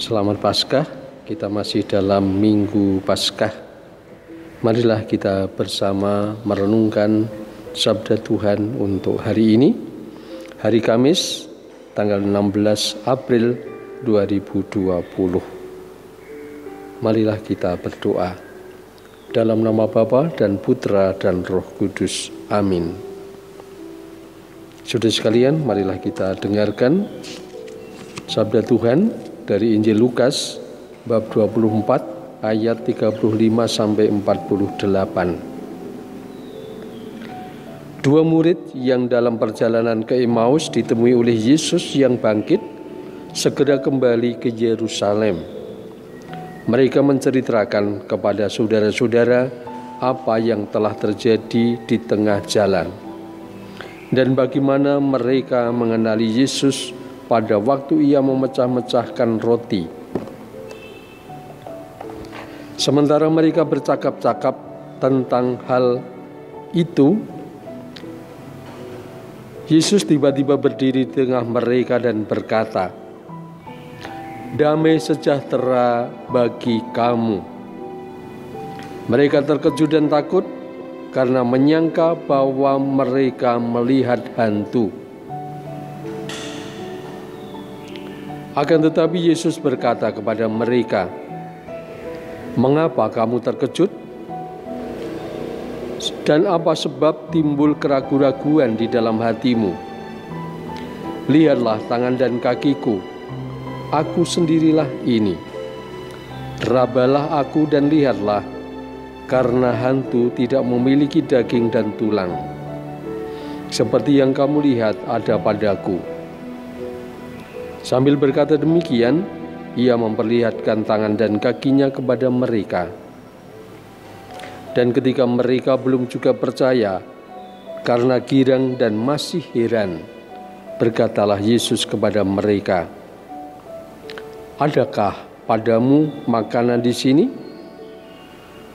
Selamat Paskah, kita masih dalam Minggu Paskah. Marilah kita bersama merenungkan sabda Tuhan untuk hari ini, hari Kamis, tanggal 16 April 2020. Marilah kita berdoa. Dalam nama Bapa dan Putra dan Roh Kudus. Amin. Saudara sekalian, marilah kita dengarkan sabda Tuhan dari Injil Lukas bab 24 ayat 35 sampai 48. Dua murid yang dalam perjalanan ke Emmaus ditemui oleh Yesus yang bangkit segera kembali ke Yerusalem. Mereka menceritakan kepada saudara-saudara apa yang telah terjadi di tengah jalan dan bagaimana mereka mengenali Yesus pada waktu ia memecah-mecahkan roti. Sementara mereka bercakap-cakap tentang hal itu, Yesus tiba-tiba berdiri di tengah mereka dan berkata, "Damai sejahtera bagi kamu." Mereka terkejut dan takut karena menyangka bahwa mereka melihat hantu. Akan tetapi Yesus berkata kepada mereka, "Mengapa kamu terkejut? Dan apa sebab timbul keraguan-raguan di dalam hatimu? Lihatlah tangan dan kakiku, aku sendirilah ini. Rabalah aku dan lihatlah, karena hantu tidak memiliki daging dan tulang, seperti yang kamu lihat ada padaku." Sambil berkata demikian, ia memperlihatkan tangan dan kakinya kepada mereka. Dan ketika mereka belum juga percaya, karena girang dan masih heran, berkatalah Yesus kepada mereka, "Adakah padamu makanan di sini?"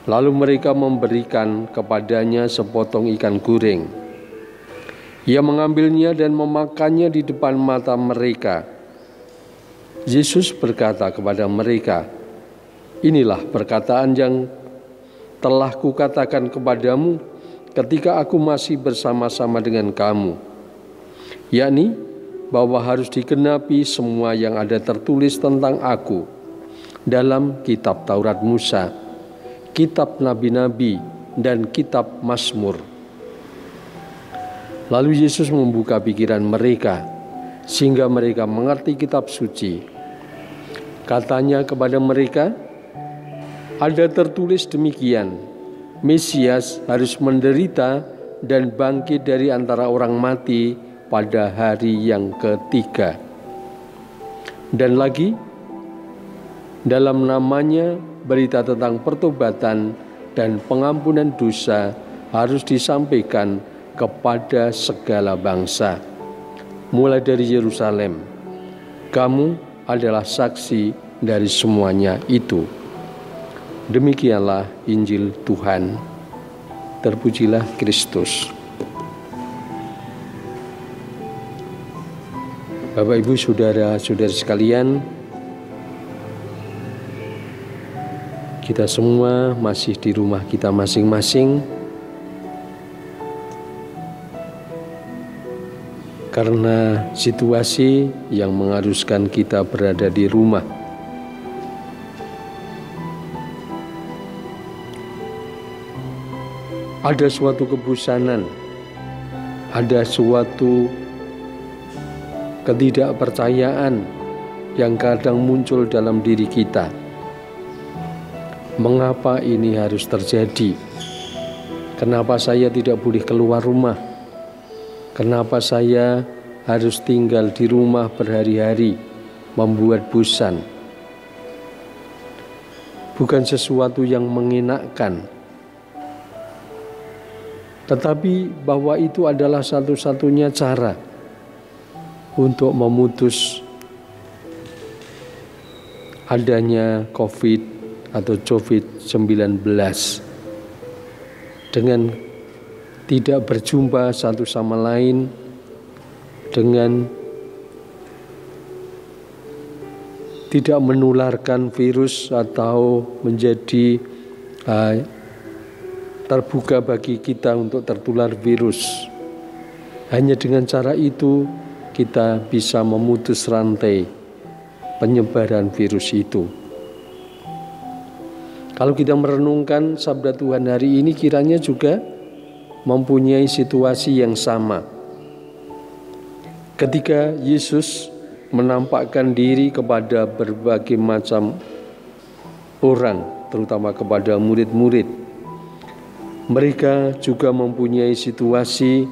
Lalu mereka memberikan kepadanya sepotong ikan goreng. Ia mengambilnya dan memakannya di depan mata mereka. Yesus berkata kepada mereka, "Inilah perkataan yang telah kukatakan kepadamu ketika aku masih bersama-sama dengan kamu, yakni bahwa harus digenapi semua yang ada tertulis tentang aku dalam kitab Taurat Musa, kitab Nabi-Nabi, dan kitab Mazmur." Lalu Yesus membuka pikiran mereka sehingga mereka mengerti kitab suci. Katanya kepada mereka, "Ada tertulis demikian, Mesias harus menderita dan bangkit dari antara orang mati pada hari yang ketiga. Dan lagi, dalam namanya berita tentang pertobatan dan pengampunan dosa harus disampaikan kepada segala bangsa, mulai dari Yerusalem. Kamu adalah saksi dari semuanya itu." Demikianlah Injil Tuhan. Terpujilah Kristus. Bapak, Ibu, saudara-saudari sekalian, kita semua masih di rumah kita masing-masing karena situasi yang mengharuskan kita berada di rumah. Ada suatu kebosanan, ada suatu ketidakpercayaan yang kadang muncul dalam diri kita. Mengapa ini harus terjadi? Kenapa saya tidak boleh keluar rumah? Kenapa saya harus tinggal di rumah berhari-hari, membuat bosan? Bukan sesuatu yang mengenakkan, tetapi bahwa itu adalah satu-satunya cara untuk memutus adanya COVID atau COVID-19 dengan tidak berjumpa satu sama lain, dengan tidak menularkan virus atau menjadi terbuka bagi kita untuk tertular virus. Hanya dengan cara itu kita bisa memutus rantai penyebaran virus itu. Kalau kita merenungkan sabda Tuhan hari ini, kiranya juga mempunyai situasi yang sama. Ketika Yesus menampakkan diri kepada berbagai macam orang, terutama kepada murid-murid, mereka juga mempunyai situasi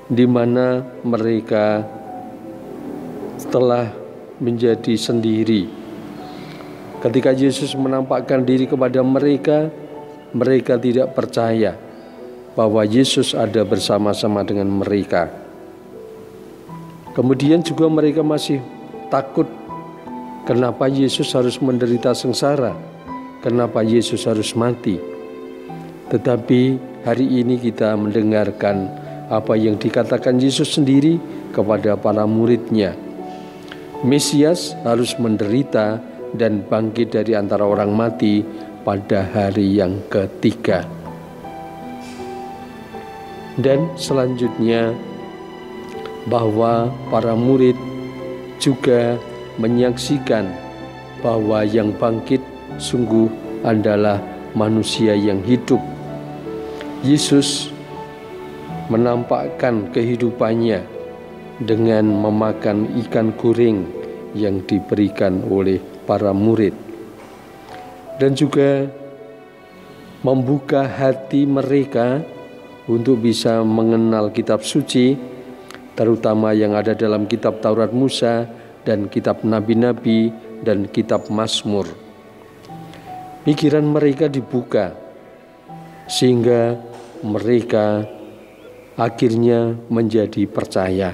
di mana mereka telah menjadi sendiri. Ketika Yesus menampakkan diri kepada mereka, mereka tidak percaya bahwa Yesus ada bersama-sama dengan mereka. Kemudian juga mereka masih takut, kenapa Yesus harus menderita sengsara, kenapa Yesus harus mati. Tetapi hari ini kita mendengarkan apa yang dikatakan Yesus sendiri kepada para murid-Nya. Mesias harus menderita dan bangkit dari antara orang mati pada hari yang ketiga. Dan selanjutnya bahwa para murid juga menyaksikan bahwa yang bangkit sungguh adalah manusia yang hidup. Yesus menampakkan kehidupannya dengan memakan ikan goreng yang diberikan oleh para murid, dan juga membuka hati mereka untuk bisa mengenal kitab suci, terutama yang ada dalam kitab Taurat Musa dan kitab nabi-nabi dan kitab Mazmur. Pikiran mereka dibuka sehingga mereka akhirnya menjadi percaya.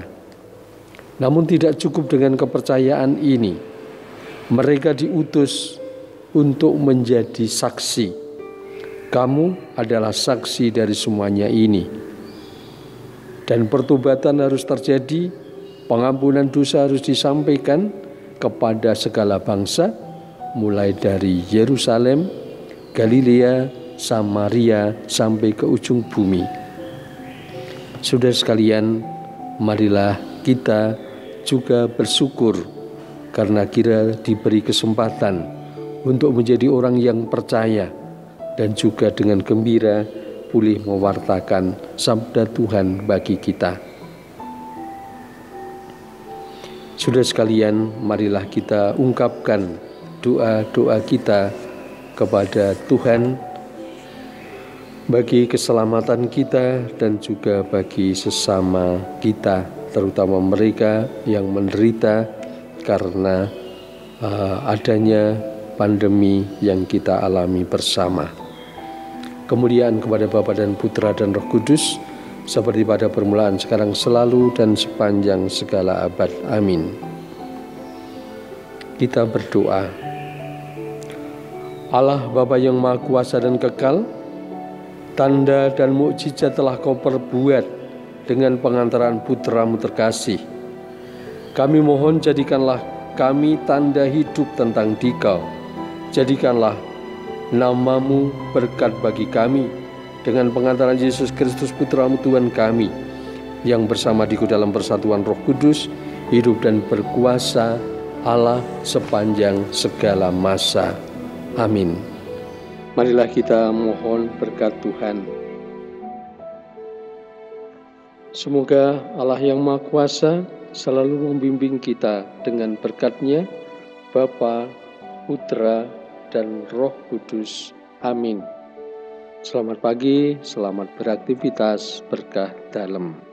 Namun tidak cukup dengan kepercayaan ini. Mereka diutus untuk menjadi saksi. Kamu adalah saksi dari semuanya ini. Dan pertobatan harus terjadi, pengampunan dosa harus disampaikan kepada segala bangsa, mulai dari Yerusalem, Galilea, Samaria, sampai ke ujung bumi. Saudara sekalian, marilah kita juga bersyukur karena kita diberi kesempatan untuk menjadi orang yang percaya dan juga dengan gembira boleh mewartakan sabda Tuhan bagi kita. Saudara sekalian, marilah kita ungkapkan doa-doa kita kepada Tuhan bagi keselamatan kita dan juga bagi sesama kita, terutama mereka yang menderita karena adanya pandemi yang kita alami bersama. Kemuliaan kepada Bapa dan Putra dan Roh Kudus, seperti pada permulaan, sekarang, selalu, dan sepanjang segala abad. Amin. Kita berdoa. Allah Bapa yang Maha Kuasa dan Kekal, tanda dan mukjizat telah Kau perbuat dengan pengantaran Putra-Mu terkasih. Kami mohon, jadikanlah kami tanda hidup tentang Dikau. Jadikanlah nama-Mu berkat bagi kami dengan pengantaran Yesus Kristus Putra-Mu Tuhan kami, yang bersama Dikau dalam persatuan Roh Kudus, hidup dan berkuasa Allah sepanjang segala masa. Amin. Marilah kita mohon berkat Tuhan. Semoga Allah yang Maha Kuasa selalu membimbing kita dengan berkat-Nya, Bapa, Putra, dan Roh Kudus. Amin. Selamat pagi, selamat beraktivitas, berkah dalam.